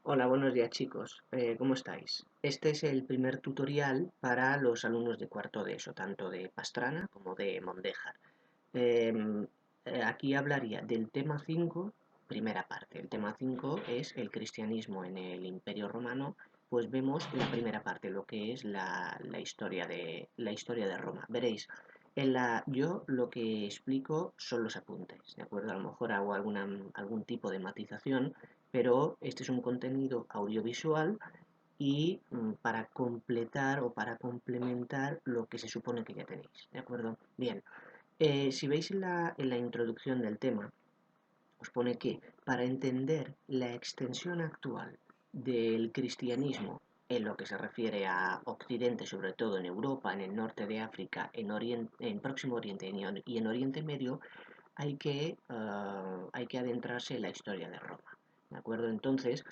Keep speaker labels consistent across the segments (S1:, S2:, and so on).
S1: Hola, buenos días chicos. ¿Cómo estáis? Este es el primer tutorial para los alumnos de cuarto de ESO, tanto de Pastrana como de Mondéjar. Em, Aquí hablaría del tema 5, primera parte. El tema 5 es el cristianismo en el Imperio Romano. Pues vemos la primera parte, lo que es la historia de Roma. Veréis, yo lo que explico son los apuntes, ¿de acuerdo? A lo mejor hago algún tipo de matización, pero este es un contenido audiovisual y para completar o para complementar lo que se supone que ya tenéis, ¿de acuerdo? Bien, si veis en la introducción del tema, os pone que para entender la extensión actual del cristianismo en lo que se refiere a Occidente, sobre todo en Europa, en el norte de África, en Próximo Oriente y en Oriente Medio, hay que adentrarse en la historia de Roma. ¿De acuerdo? Entonces,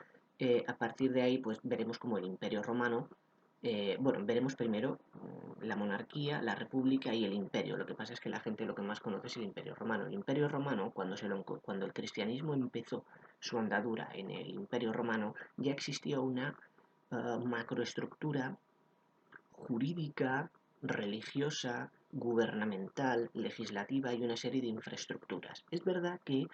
S1: a partir de ahí, pues veremos cómo el Imperio Romano, bueno, veremos primero la monarquía, la república y el imperio. Lo que pasa es que la gente lo que más conoce es el Imperio Romano. El Imperio Romano, cuando el cristianismo empezó su andadura en el Imperio Romano, ya existía una macroestructura jurídica, religiosa, gubernamental, legislativa y una serie de infraestructuras. Es verdad que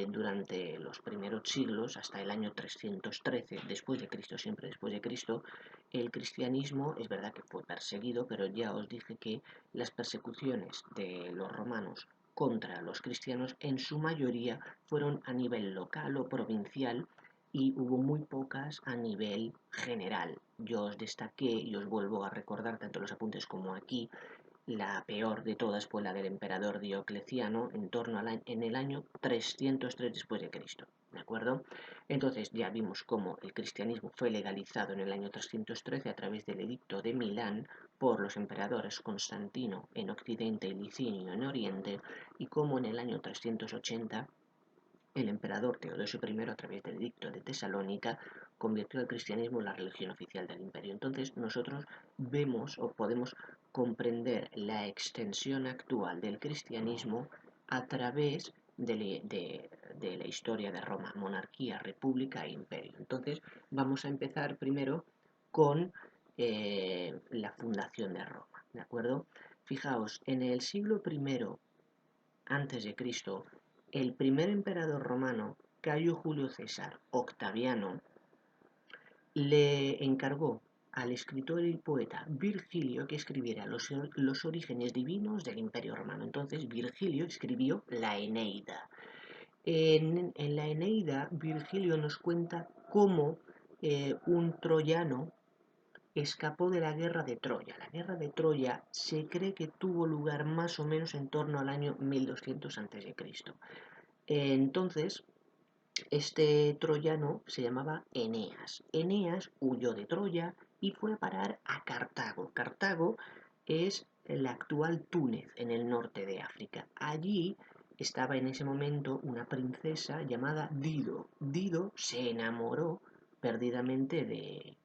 S1: durante los primeros siglos, hasta el año 313 después de Cristo, siempre después de Cristo, el cristianismo es verdad que fue perseguido, pero ya os dije que las persecuciones de los romanos contra los cristianos en su mayoría fueron a nivel local o provincial y hubo muy pocas a nivel general. Yo os destaqué y os vuelvo a recordar tanto los apuntes como aquí. La peor de todas fue la del emperador Diocleciano en el año 303 después de Cristo, ¿de acuerdo? Entonces ya vimos cómo el cristianismo fue legalizado en el año 313 a través del edicto de Milán por los emperadores Constantino en Occidente y Licinio en Oriente, y cómo en el año 380 el emperador Teodosio I, a través del edicto de Tesalónica, convirtió al cristianismo en la religión oficial del imperio. Entonces nosotros vemos o podemos comprender la extensión actual del cristianismo a través de la historia de Roma, monarquía, república e imperio. Entonces vamos a empezar primero con la fundación de Roma, ¿de acuerdo? Fijaos, en el siglo I antes de Cristo, el primer emperador romano, Cayo Julio César Octaviano, le encargó al escritor y poeta Virgilio que escribiera los orígenes divinos del Imperio Romano. Entonces Virgilio escribió la Eneida. En la Eneida, Virgilio nos cuenta cómo un troyano escapó de la guerra de Troya. La guerra de Troya se cree que tuvo lugar más o menos en torno al año 1200 a.C. Entonces, este troyano se llamaba Eneas. Eneas huyó de Troya y fue a parar a Cartago. Cartago es la actual Túnez, en el norte de África. Allí estaba en ese momento una princesa llamada Dido. Dido se enamoró perdidamente de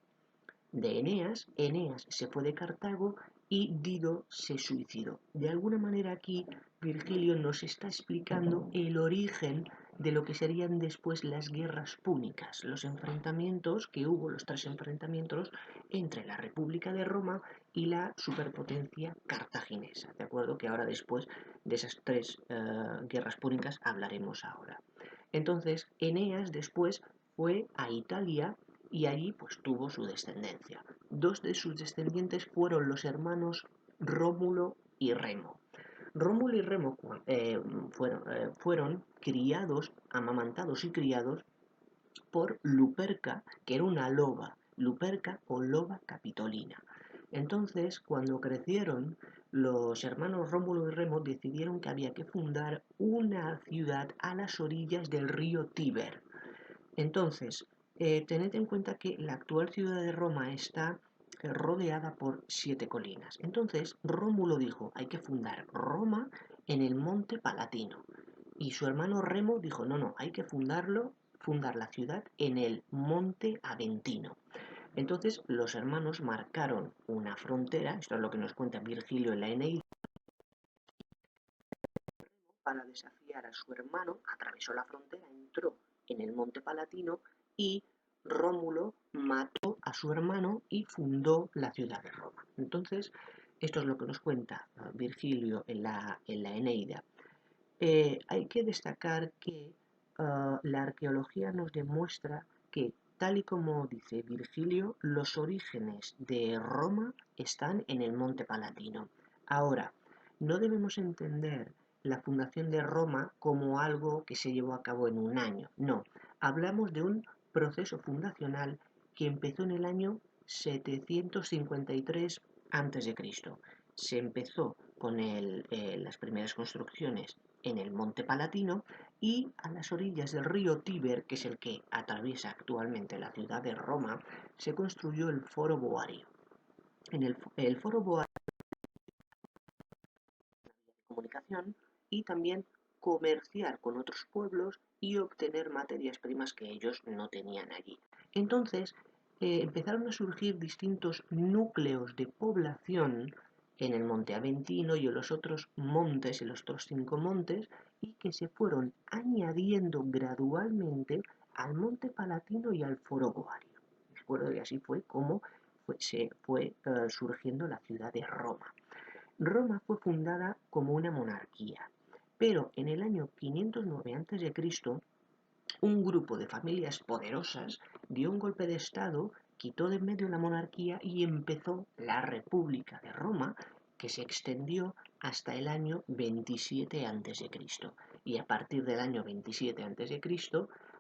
S1: Eneas. Eneas se fue de Cartago y Dido se suicidó. De alguna manera aquí Virgilio nos está explicando el origen de lo que serían después las guerras púnicas, los enfrentamientos que hubo, los tres enfrentamientos entre la República de Roma y la superpotencia cartaginesa, ¿de acuerdo? Que ahora después de esas tres guerras púnicas hablaremos ahora. Entonces, Eneas después fue a Italia y allí pues tuvo su descendencia. Dos de sus descendientes fueron los hermanos Rómulo y Remo. Rómulo y Remo fueron criados, amamantados y criados por Luperca, que era una loba, Luperca o loba capitolina. Entonces, cuando crecieron, los hermanos Rómulo y Remo decidieron que había que fundar una ciudad a las orillas del río Tíber. Entonces, tened en cuenta que la actual ciudad de Roma está rodeada por 7 colinas. Entonces, Rómulo dijo, hay que fundar Roma en el monte Palatino. Y su hermano Remo dijo, no, no, hay que fundar la ciudad en el monte Aventino. Entonces, los hermanos marcaron una frontera, esto es lo que nos cuenta Virgilio en la Eneida, para desafiar a su hermano, atravesó la frontera, entró en el monte Palatino y Rómulo mató a su hermano y fundó la ciudad de Roma. Entonces, esto es lo que nos cuenta Virgilio en la Eneida. Hay que destacar que la arqueología nos demuestra que, tal y como dice Virgilio, los orígenes de Roma están en el Monte Palatino. Ahora, no debemos entender la fundación de Roma como algo que se llevó a cabo en un año. No, hablamos de un proceso fundacional que empezó en el año 753 a.C. Se empezó con las primeras construcciones en el Monte Palatino y a las orillas del río Tíber, que es el que atraviesa actualmente la ciudad de Roma, se construyó el Foro Boario. En el Foro Boario comunicación y también comerciar con otros pueblos y obtener materias primas que ellos no tenían allí. Entonces empezaron a surgir distintos núcleos de población en el Monte Aventino y en los otros montes, en los otros 5 montes, y que se fueron añadiendo gradualmente al Monte Palatino y al Foro Boario. ¿De acuerdo? Y así fue como se fue surgiendo la ciudad de Roma. Roma fue fundada como una monarquía, pero en el año 509 a.C., un grupo de familias poderosas dio un golpe de estado, quitó de en medio la monarquía y empezó la República de Roma, que se extendió hasta el año 27 a.C. Y a partir del año 27 a.C.,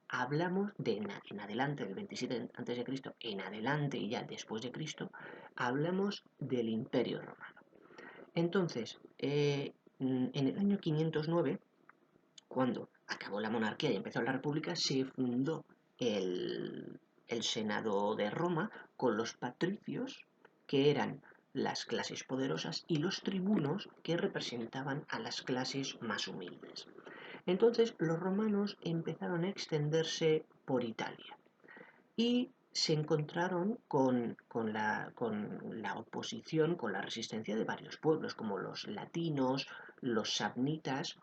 S1: hablamos de en adelante, del 27 a.C. en adelante y ya después de Cristo, hablamos del Imperio Romano. Entonces, en el año 509, cuando acabó la monarquía y empezó la república, se fundó el Senado de Roma con los patricios, que eran las clases poderosas, y los tribunos, que representaban a las clases más humildes. Entonces, los romanos empezaron a extenderse por Italia y se encontraron con la oposición, con la resistencia de varios pueblos, como los latinos, los samnitas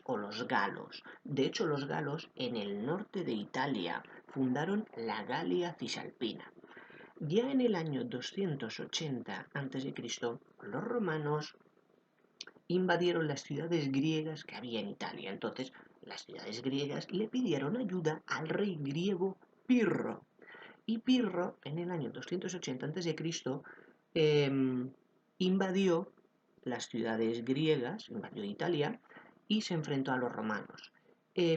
S1: o los galos. De hecho, los galos en el norte de Italia fundaron la Galia Cisalpina. Ya en el año 280 a.C., los romanos invadieron las ciudades griegas que había en Italia. Entonces, las ciudades griegas le pidieron ayuda al rey griego Pirro. Y Pirro, en el año 280 a.C., invadió las ciudades griegas, invadió Italia y se enfrentó a los romanos.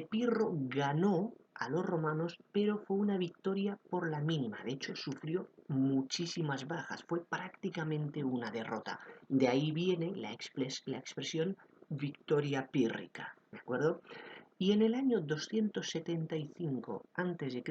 S1: Pirro ganó a los romanos, pero fue una victoria por la mínima. De hecho, sufrió muchísimas bajas. Fue prácticamente una derrota. De ahí viene la expresión victoria pírrica. ¿De acuerdo? Y en el año 275 a.C.,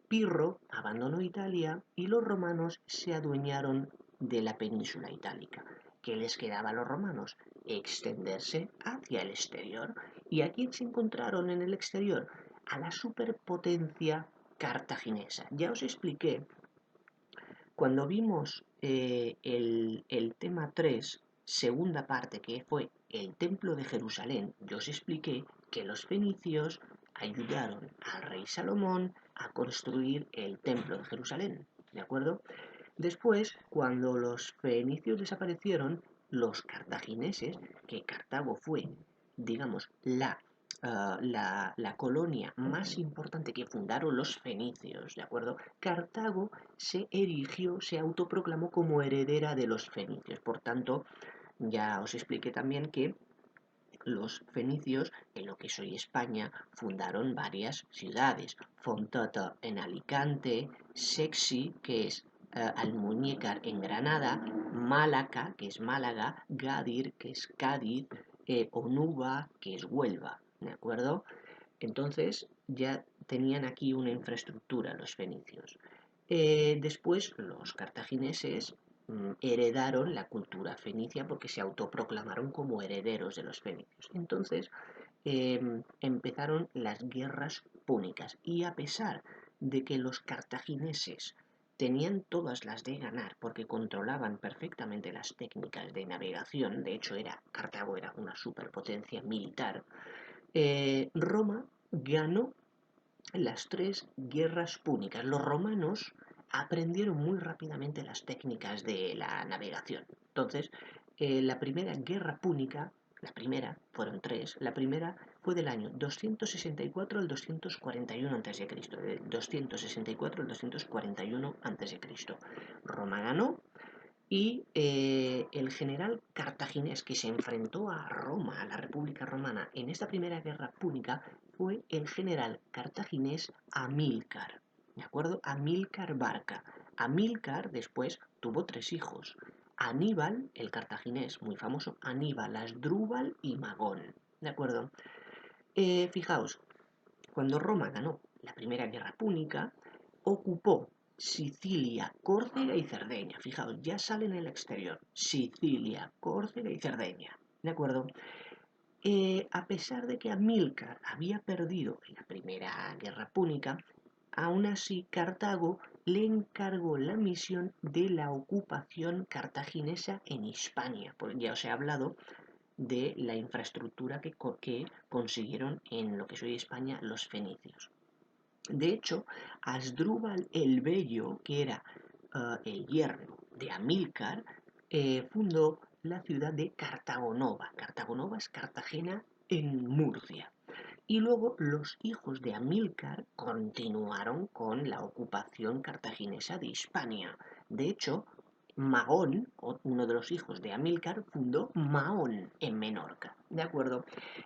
S1: Pirro abandonó Italia y los romanos se adueñaron de la península itálica. ¿Qué les quedaba a los romanos? Extenderse hacia el exterior. ¿Y a quién se encontraron en el exterior? A la superpotencia cartaginesa. Ya os expliqué cuando vimos el tema 3, segunda parte, que fue el Templo de Jerusalén, yo os expliqué que los fenicios ayudaron al rey Salomón a construir el Templo de Jerusalén, ¿de acuerdo? Después, cuando los fenicios desaparecieron, los cartagineses, que Cartago fue, digamos, la colonia más importante que fundaron los fenicios, ¿de acuerdo? Cartago se erigió, se autoproclamó como heredera de los fenicios. Por tanto, ya os expliqué también que los fenicios, en lo que es hoy España, fundaron varias ciudades. Fontata en Alicante, Sexi, que es Almuñécar en Granada, Málaca, que es Málaga, Gádir, que es Cádiz, Onuba, que es Huelva, ¿de acuerdo? Entonces ya tenían aquí una infraestructura los fenicios. Después los cartagineses heredaron la cultura fenicia porque se autoproclamaron como herederos de los fenicios. Entonces empezaron las guerras púnicas y a pesar de que los cartagineses tenían todas las de ganar porque controlaban perfectamente las técnicas de navegación, de hecho Cartago era una superpotencia militar, Roma ganó las tres guerras púnicas. Los romanos aprendieron muy rápidamente las técnicas de la navegación. Entonces, la primera guerra púnica, la primera, fueron tres, la primera fue del año 264 al 241 a.C., del 264 al 241 a.C. Roma ganó y el general cartaginés que se enfrentó a Roma, a la República Romana, en esta primera guerra púnica fue el general cartaginés Amílcar. ¿De acuerdo? Amílcar Barca. Amílcar después tuvo tres hijos. Aníbal, el cartaginés, muy famoso, Aníbal, Asdrúbal y Magón. ¿De acuerdo? Fijaos, cuando Roma ganó la primera guerra púnica, ocupó Sicilia, Córcega y Cerdeña. Fijaos, ya sale en el exterior. Sicilia, Córcega y Cerdeña. ¿De acuerdo? A pesar de que Amílcar había perdido en la primera guerra púnica, aún así Cartago le encargó la misión de la ocupación cartaginesa en Hispania. Porque ya os he hablado de la infraestructura que consiguieron en lo que es hoy España los fenicios. De hecho, Asdrúbal el Bello, que era el yerno de Amílcar, fundó la ciudad de Cartagonova. Cartagonova es Cartagena en Murcia. Y luego los hijos de Amílcar continuaron con la ocupación cartaginesa de Hispania. De hecho, Magón, uno de los hijos de Amílcar, fundó Mahón en Menorca. ¿De acuerdo?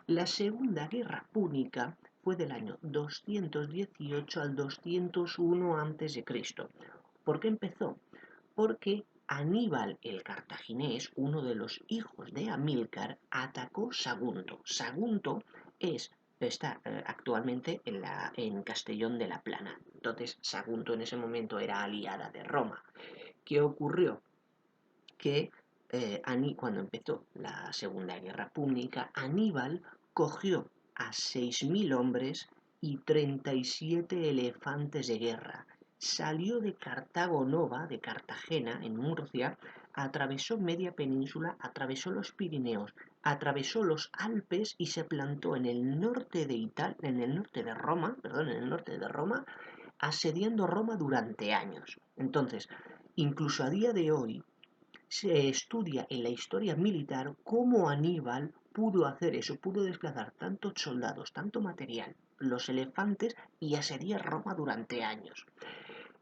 S1: La Segunda Guerra Púnica fue del año 218 al 201 a.C. ¿Por qué empezó? Porque Aníbal el cartaginés, uno de los hijos de Amílcar, atacó Sagunto. Sagunto está actualmente en Castellón de la Plana. Entonces, Sagunto en ese momento era aliada de Roma. ¿Qué ocurrió? Que cuando empezó la Segunda Guerra Púnica, Aníbal cogió a 6.000 hombres y 37 elefantes de guerra. Salió de Cartago Nova, de Cartagena, en Murcia, atravesó media península, atravesó los Pirineos, atravesó los Alpes y se plantó en el norte de en el norte de Roma, perdón, en el norte de Roma, asediando Roma durante años. Entonces, incluso a día de hoy, se estudia en la historia militar cómo Aníbal pudo hacer eso, pudo desplazar tantos soldados, tanto material, los elefantes y asediar Roma durante años.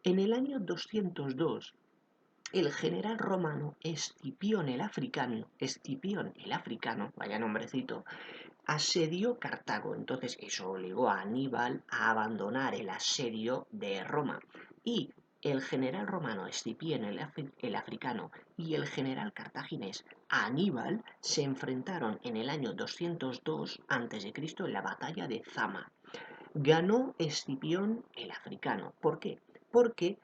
S1: En el año 202, el general romano Escipión el africano, vaya nombrecito, asedió Cartago. Entonces eso obligó a Aníbal a abandonar el asedio de Roma. Y el general romano Escipión el africano y el general cartaginés Aníbal se enfrentaron en el año 202 a.C. en la batalla de Zama. Ganó Escipión el africano. ¿Por qué? Porque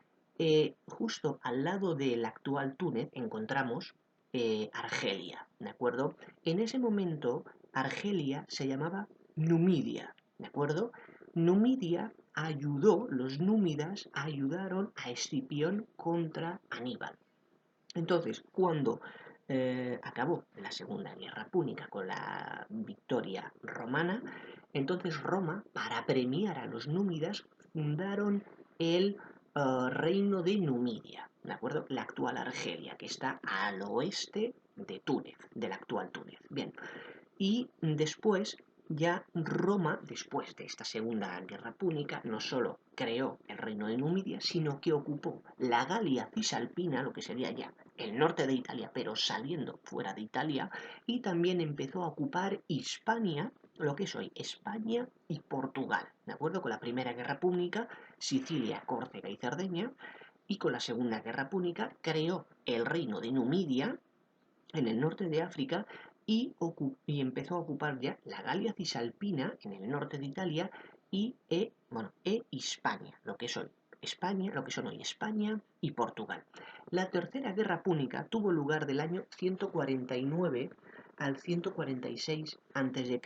S1: justo al lado del actual Túnez encontramos Argelia, ¿de acuerdo? En ese momento Argelia se llamaba Numidia, ¿de acuerdo? Numidia ayudó, los númidas ayudaron a Escipión contra Aníbal. Entonces, cuando acabó la Segunda Guerra Púnica con la victoria romana, entonces Roma, para premiar a los númidas, fundaron el reino de Numidia, ¿de acuerdo? La actual Argelia, que está al oeste de Túnez, del actual Túnez. Bien, y después ya Roma, después de esta Segunda Guerra Púnica, no solo creó el reino de Numidia, sino que ocupó la Galia Cisalpina, lo que sería ya el norte de Italia, pero saliendo fuera de Italia, y también empezó a ocupar Hispania, lo que es hoy España y Portugal, ¿de acuerdo? Con la Primera Guerra Púnica, Sicilia, Córcega y Cerdeña, y con la Segunda Guerra Púnica creó el reino de Numidia, en el norte de África, y empezó a ocupar ya la Galia Cisalpina en el norte de Italia e Hispania, lo que son España, lo que son hoy España y Portugal. La Tercera Guerra Púnica tuvo lugar del año 149 al 146 a.C.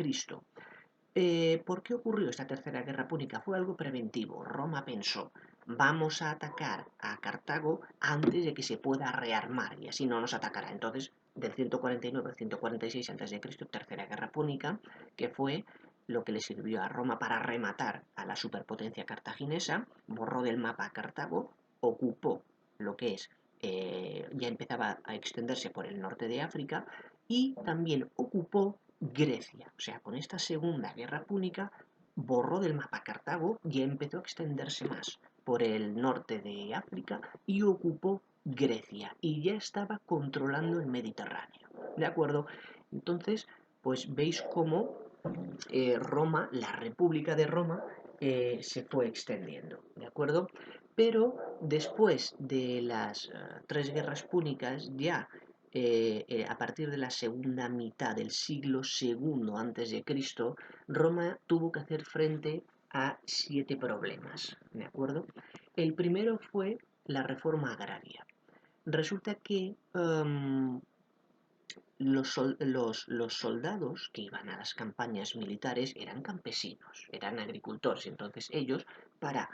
S1: ¿Por qué ocurrió esta Tercera Guerra Púnica? Fue algo preventivo. Roma pensó, vamos a atacar a Cartago antes de que se pueda rearmar y así no nos atacará. Entonces, del 149 al 146 a.C., Tercera Guerra Púnica, que fue lo que le sirvió a Roma para rematar a la superpotencia cartaginesa, borró del mapa a Cartago, ocupó lo que es, ya empezaba a extenderse por el norte de África y también ocupó Grecia. O sea, con esta segunda guerra púnica borró del mapa Cartago y empezó a extenderse más por el norte de África y ocupó Grecia y ya estaba controlando el Mediterráneo. ¿De acuerdo? Entonces, pues veis cómo Roma, la República de Roma, se fue extendiendo, ¿de acuerdo? Pero después de las tres guerras púnicas, ya a partir de la segunda mitad del siglo segundo antes de Cristo, Roma tuvo que hacer frente a 7 problemas, ¿de acuerdo? El primero fue la reforma agraria. Resulta que los soldados que iban a las campañas militares eran campesinos, eran agricultores, entonces ellos para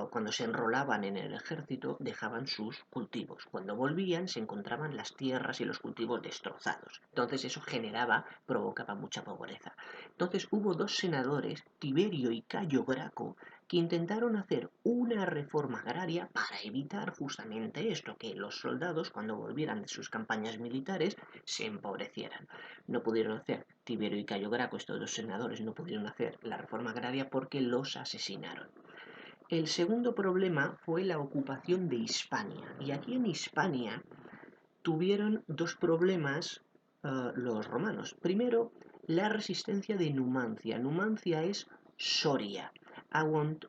S1: cuando se enrolaban en el ejército dejaban sus cultivos. Cuando volvían se encontraban las tierras y los cultivos destrozados. Entonces eso provocaba mucha pobreza. Entonces hubo dos senadores, Tiberio y Cayo Graco, que intentaron hacer una reforma agraria para evitar justamente esto, que los soldados cuando volvieran de sus campañas militares se empobrecieran. No pudieron hacer, Tiberio y Cayo Graco, estos dos senadores, no pudieron hacer la reforma agraria porque los asesinaron. El segundo problema fue la ocupación de Hispania. Y aquí en Hispania tuvieron dos problemas los romanos. Primero, la resistencia de Numancia. Numancia es Soria.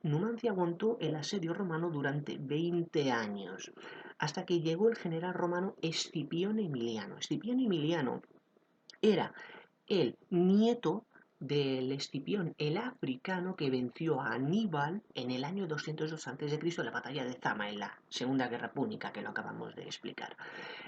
S1: Numancia aguantó el asedio romano durante 20 años, hasta que llegó el general romano Escipión Emiliano. Escipión Emiliano era el nieto del Escipión, el africano que venció a Aníbal en el año 202 a.C. en la batalla de Zama, en la Segunda Guerra Púnica, que lo acabamos de explicar.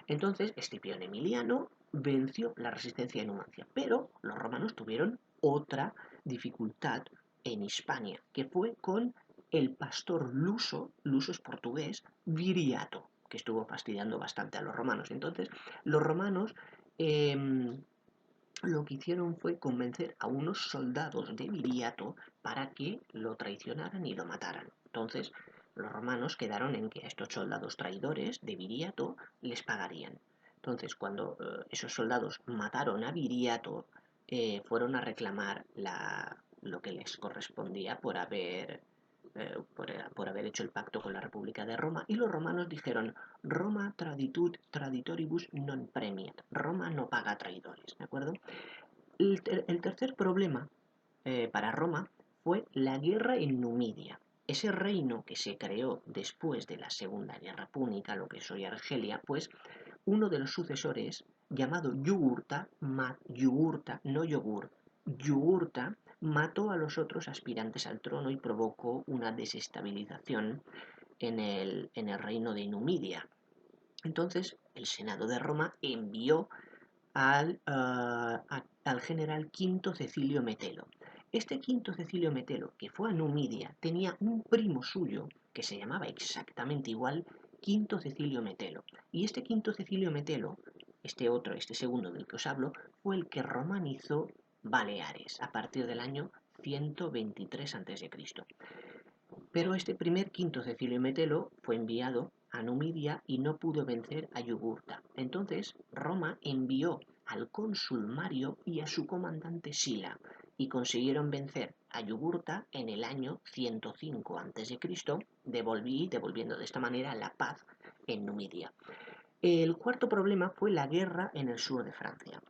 S1: Entonces, Escipión Emiliano venció la resistencia de Numancia, pero los romanos tuvieron otra dificultad en Hispania, que fue con el pastor luso es portugués, Viriato, que estuvo fastidiando bastante a los romanos. Entonces, los romanos lo que hicieron fue convencer a unos soldados de Viriato para que lo traicionaran y lo mataran. Entonces, los romanos quedaron en que a estos soldados traidores de Viriato les pagarían. Entonces, cuando esos soldados mataron a Viriato, fueron a reclamar lo que les correspondía por haber hecho el pacto con la República de Roma, y los romanos dijeron: Roma traditoribus non premiat, Roma no paga traidores, ¿de acuerdo? El tercer problema para Roma fue la guerra en Numidia. Ese reino que se creó después de la Segunda Guerra Púnica, lo que es hoy Argelia, pues uno de los sucesores, llamado Yugurta, no yogur, Yugurta, mató a los otros aspirantes al trono y provocó una desestabilización en el reino de Numidia. Entonces, el Senado de Roma envió al general Quinto Cecilio Metelo. Este Quinto Cecilio Metelo, que fue a Numidia, tenía un primo suyo que se llamaba exactamente igual, Quinto Cecilio Metelo. Y este Quinto Cecilio Metelo, este segundo del que os hablo, fue el que romanizó Baleares a partir del año 123 a.C. Pero este primer Quinto Cecilio Metelo fue enviado a Numidia y no pudo vencer a Yugurta. Entonces Roma envió al cónsul Mario y a su comandante Sila y consiguieron vencer a Yugurta en el año 105 a.C., devolviendo de esta manera la paz en Numidia. El cuarto problema fue la guerra en el sur de Francia.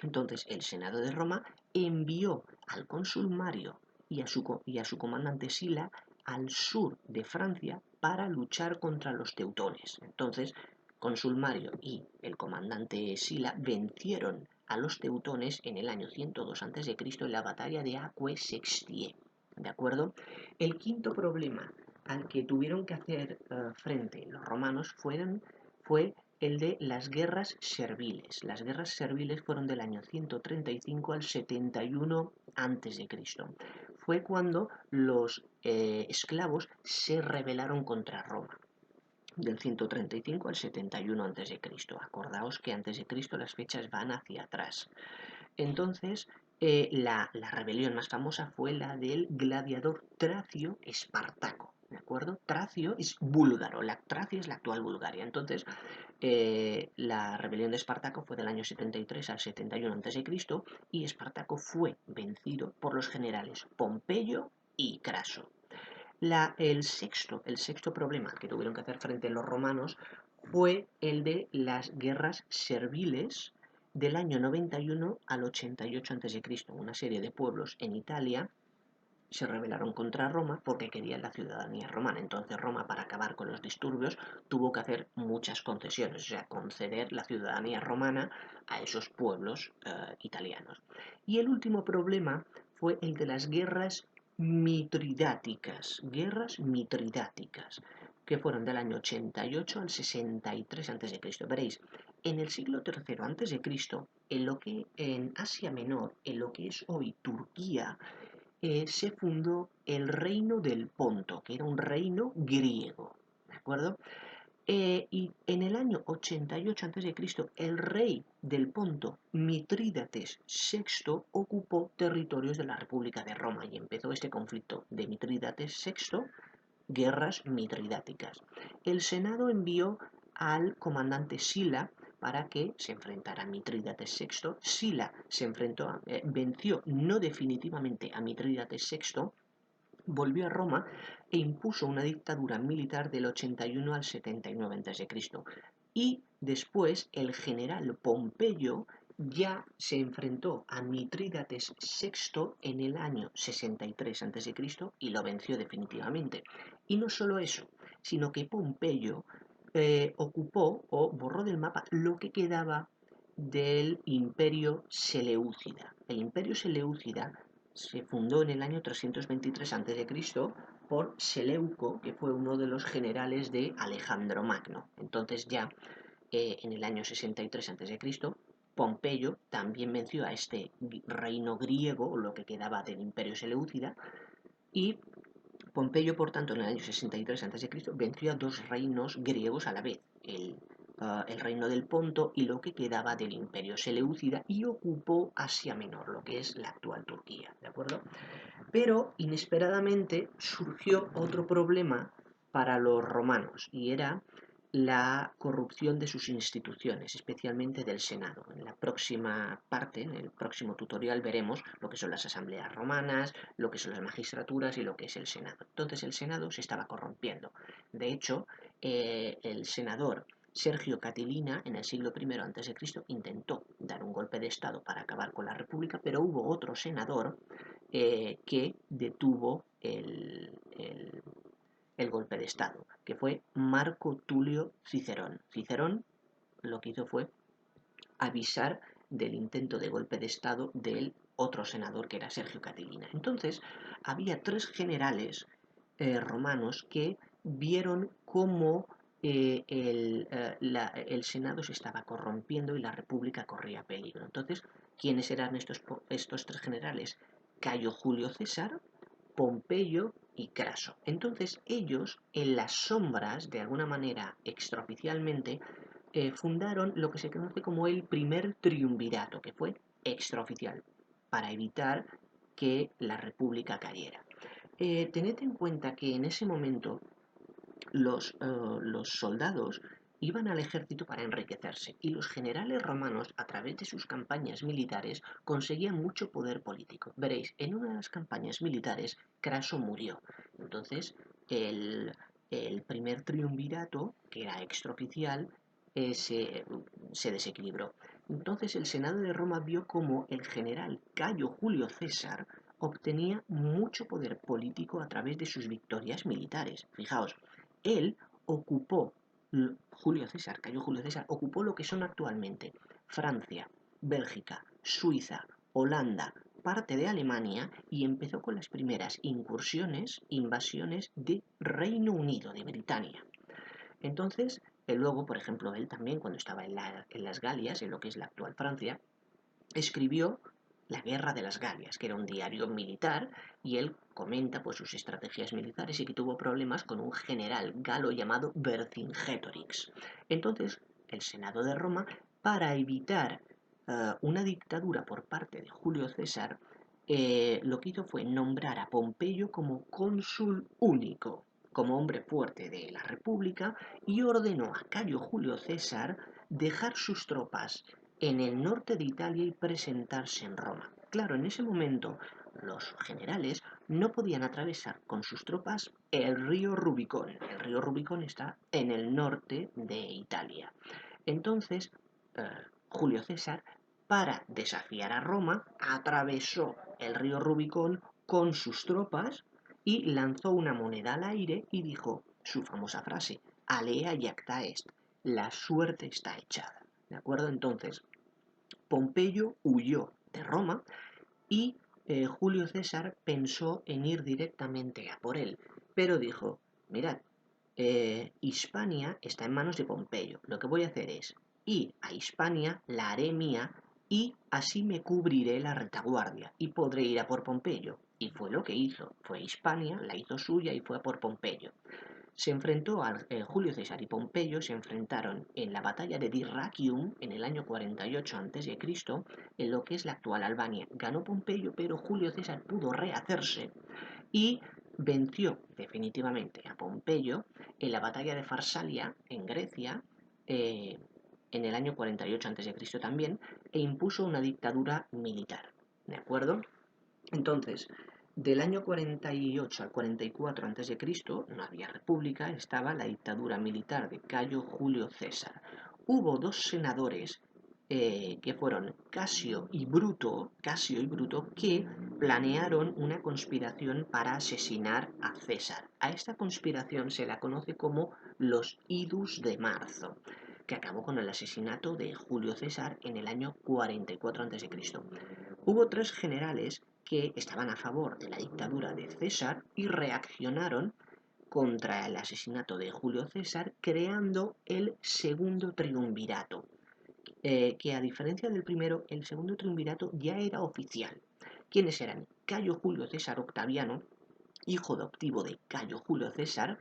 S1: Entonces el Senado de Roma envió al cónsul Mario y a su comandante Sila al sur de Francia para luchar contra los teutones. Entonces, cónsul Mario y el comandante Sila vencieron a los teutones en el año 102 a.C. en la batalla de Aquae Sextiae. ¿De acuerdo? El quinto problema al que tuvieron que hacer frente los romanos fue el de las guerras serviles. Las guerras serviles fueron del año 135 al 71 a.C. Fue cuando los esclavos se rebelaron contra Roma, del 135 al 71 a.C. Acordaos que antes de Cristo las fechas van hacia atrás. Entonces, La rebelión más famosa fue la del gladiador Tracio Espartaco, ¿de acuerdo? Tracio es búlgaro, Tracia es la actual Bulgaria. Entonces, la rebelión de Espartaco fue del año 73 al 71 a.C. y Espartaco fue vencido por los generales Pompeyo y Craso. El sexto problema que tuvieron que hacer frente a los romanos fue el de las guerras serviles del año 91 al 88 a.C. Una serie de pueblos en Italia se rebelaron contra Roma porque querían la ciudadanía romana. Entonces Roma, para acabar con los disturbios, tuvo que hacer muchas concesiones, o sea, conceder la ciudadanía romana a esos pueblos italianos. Y el último problema fue el de las guerras mitridáticas, que fueron del año 88 al 63 a.C. Veréis, en el siglo III a.C., en Asia Menor, en lo que es hoy Turquía, se fundó el reino del Ponto, que era un reino griego, ¿de acuerdo? Y en el año 88 a.C., el rey del Ponto, Mitrídates VI, ocupó territorios de la República de Roma y empezó este conflicto de Mitrídates VI, guerras mitridáticas. El Senado envió al comandante Sila para que se enfrentara a Mitrídates VI. Sila venció no definitivamente a Mitrídates VI, volvió a Roma e impuso una dictadura militar del 81 al 79 a.C. Y después el general Pompeyo ya se enfrentó a Mitrídates VI en el año 63 a.C. y lo venció definitivamente. Y no solo eso, sino que Pompeyo ocupó o borró del mapa lo que quedaba del imperio Seleucida. El imperio Seleucida se fundó en el año 323 a.C. por Seleuco, que fue uno de los generales de Alejandro Magno. Entonces ya en el año 63 a.C., Pompeyo también venció a este reino griego, lo que quedaba del imperio Seleucida, y Pompeyo, por tanto, en el año 63 a.C., venció a dos reinos griegos a la vez, el reino del Ponto y lo que quedaba del imperio Seleucida, y ocupó Asia Menor, lo que es la actual Turquía, ¿de acuerdo? Pero inesperadamente surgió otro problema para los romanos y era la corrupción de sus instituciones, especialmente del Senado. En la próxima parte, en el próximo tutorial, veremos lo que son las asambleas romanas, lo que son las magistraturas y lo que es el Senado. Entonces el Senado se estaba corrompiendo. De hecho, el senador Sergio Catilina, en el siglo I a.C., intentó dar un golpe de Estado para acabar con la República, pero hubo otro senador que detuvo el golpe de Estado, que fue Marco Tulio Cicerón. Cicerón lo que hizo fue avisar del intento de golpe de Estado del otro senador que era Sergio Catilina. Entonces, había tres generales romanos que vieron cómo el Senado se estaba corrompiendo y la República corría peligro. Entonces, ¿quiénes eran estos tres generales? Cayo Julio César, Pompeyo y Craso. Entonces ellos, en las sombras, de alguna manera extraoficialmente, fundaron lo que se conoce como el primer triunvirato, que fue extraoficial, para evitar que la república cayera. Tened en cuenta que en ese momento los soldados iban al ejército para enriquecerse y los generales romanos, a través de sus campañas militares, conseguían mucho poder político. Veréis, en una de las campañas militares, Craso murió. Entonces, el primer triunvirato, que era extraoficial, se desequilibró. Entonces, el Senado de Roma vio como el general Cayo Julio César obtenía mucho poder político a través de sus victorias militares. Fijaos, él ocupó, Cayo Julio César, ocupó lo que son actualmente Francia, Bélgica, Suiza, Holanda, parte de Alemania y empezó con las primeras invasiones de Reino Unido, de Britania. Entonces, luego, por ejemplo, él también, cuando estaba en las Galias, en lo que es la actual Francia, escribió La Guerra de las Galias, que era un diario militar, y él comenta pues sus estrategias militares y que tuvo problemas con un general galo llamado Vercingetorix. Entonces, el Senado de Roma, para evitar una dictadura por parte de Julio César, lo que hizo fue nombrar a Pompeyo como cónsul único, como hombre fuerte de la República, y ordenó a Cayo Julio César dejar sus tropas en el norte de Italia y presentarse en Roma. Claro, en ese momento los generales no podían atravesar con sus tropas el río Rubicón. El río Rubicón está en el norte de Italia. Entonces, eh, Julio César, para desafiar a Roma, atravesó el río Rubicón con sus tropas y lanzó una moneda al aire y dijo su famosa frase, alea iacta est, la suerte está echada. ¿De acuerdo? Entonces, Pompeyo huyó de Roma y Julio César pensó en ir directamente a por él, pero dijo, mirad, Hispania está en manos de Pompeyo. Lo que voy a hacer es ir a Hispania, la haré mía y así me cubriré la retaguardia y podré ir a por Pompeyo. Y fue lo que hizo. Fue a Hispania, la hizo suya y fue a por Pompeyo. Se enfrentó a Julio César y Pompeyo se enfrentaron en la batalla de Dyrrachium en el año 48 a.C. en lo que es la actual Albania. Ganó Pompeyo, pero Julio César pudo rehacerse y venció definitivamente a Pompeyo en la batalla de Farsalia en Grecia en el año 48 a.C. también e impuso una dictadura militar. ¿De acuerdo? Entonces, del año 48 al 44 a.C. no había república, estaba la dictadura militar de Cayo Julio César. Hubo dos senadores que fueron Casio y Bruto, que planearon una conspiración para asesinar a César. A esta conspiración se la conoce como los Idus de Marzo, que acabó con el asesinato de Julio César en el año 44 a.C. Hubo tres generales que estaban a favor de la dictadura de César y reaccionaron contra el asesinato de Julio César creando el segundo triunvirato, que a diferencia del primero, el segundo triunvirato ya era oficial. ¿Quiénes eran? Cayo Julio César Octaviano, hijo adoptivo de Cayo Julio César,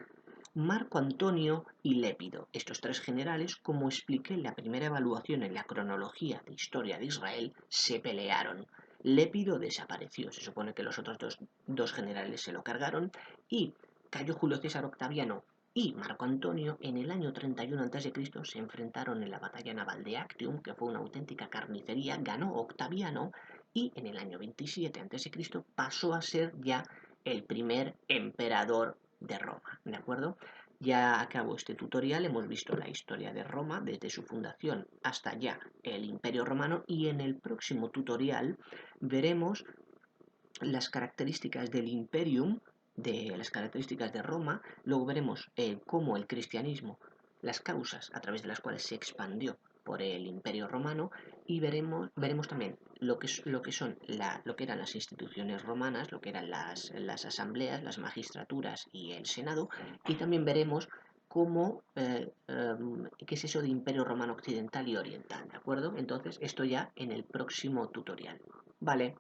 S1: Marco Antonio y Lépido. Estos tres generales, como expliqué en la primera evaluación en la cronología de historia de Israel, se pelearon. Lépido desapareció, se supone que los otros dos generales se lo cargaron y Cayo Julio César Octaviano y Marco Antonio en el año 31 a.C. se enfrentaron en la batalla naval de Actium, que fue una auténtica carnicería, ganó Octaviano y en el año 27 a.C. pasó a ser ya el primer emperador de Roma, ¿de acuerdo? Ya acabo este tutorial, hemos visto la historia de Roma desde su fundación hasta ya el Imperio Romano y en el próximo tutorial veremos las características del Imperium, de las características de Roma, luego veremos cómo el cristianismo, las causas a través de las cuales se expandió por el Imperio Romano y veremos también lo que son lo que eran las instituciones romanas, lo que eran las asambleas, las magistraturas y el Senado, y también veremos qué es eso de Imperio Romano Occidental y Oriental, ¿de acuerdo? Entonces, esto ya en el próximo tutorial. Vale.